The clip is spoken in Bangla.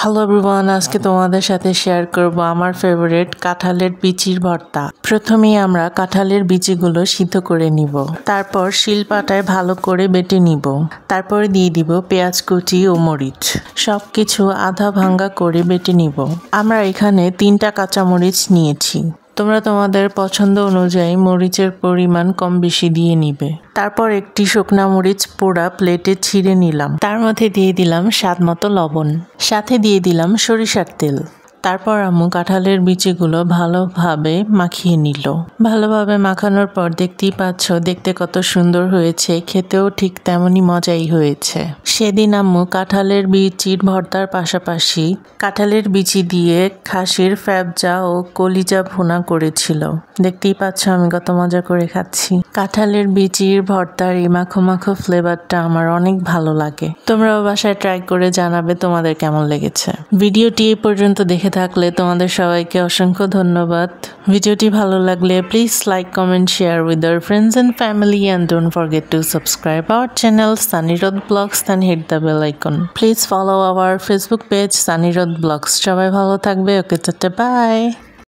হ্যালো এভরিওয়ান, আজকে তোমাদের সাথে শেয়ার করব আমার ফেভারিট কাঁঠালের বিচির ভর্তা। প্রথমেই আমরা কাঁঠালের বিচিগুলো সিদ্ধ করে নিব, তারপর শিলপাটায় ভালো করে বেটে নিব, তারপরে দিয়ে দিব পেঁয়াজ কুচি ও মরিচ, সবকিছু আধা ভাঙ্গা করে বেটে নিব। আমরা এখানে 3টা কাঁচামরিচ নিয়েছি। তোমরা তোমাদের পছন্দ অনুযায়ী মরিচের পরিমাণ কম বেশি দিয়ে নিবে। তারপর একটি শুকনা মরিচ পোড়া প্লেটে ছিঁড়ে নিলাম, তার মধ্যে দিয়ে দিলাম স্বাদমতো লবণ, সাথে দিয়ে দিলাম সরিষার তেল। তারপর আম্মু কাঁঠালের বিচিগুলো ভালোভাবে মাখিয়ে নিল। ভালোভাবে মাখানোর পর দেখতেই পাচ্ছ দেখতে কত সুন্দর হয়েছে, খেতেও ঠিক তেমনই মজাই হয়েছে। সেদিন আম্মু কাঁঠালের বিচির ভর্তার পাশাপাশি কাঁঠালের বিচি দিয়ে খাসির ফ্যাবজা ও কলিজা ভুনা করেছিল। দেখতেই পাচ্ছ আমি কত মজা করে খাচ্ছি। কাঁঠালের বিচির ভর্তার এই মাখো মাখো ফ্লেভারটা আমার অনেক ভালো লাগে। তোমরাও বাসায় ট্রাই করে জানাবে তোমাদের কেমন লেগেছে। ভিডিওটি এই পর্যন্ত দেখে থাকলে তোমাদের সবাইকে অসংখ্য ধন্যবাদ। ভিডিওটি ভালো লাগলে please like, comment, share with your friends and family, and don't forget to subscribe our channel Sunny Road Vlogs and hit the bell icon. Please follow our Facebook page Sunny Road Vlogs. সবাই ভালো থাকবে। ওকে, টাটা, বাই।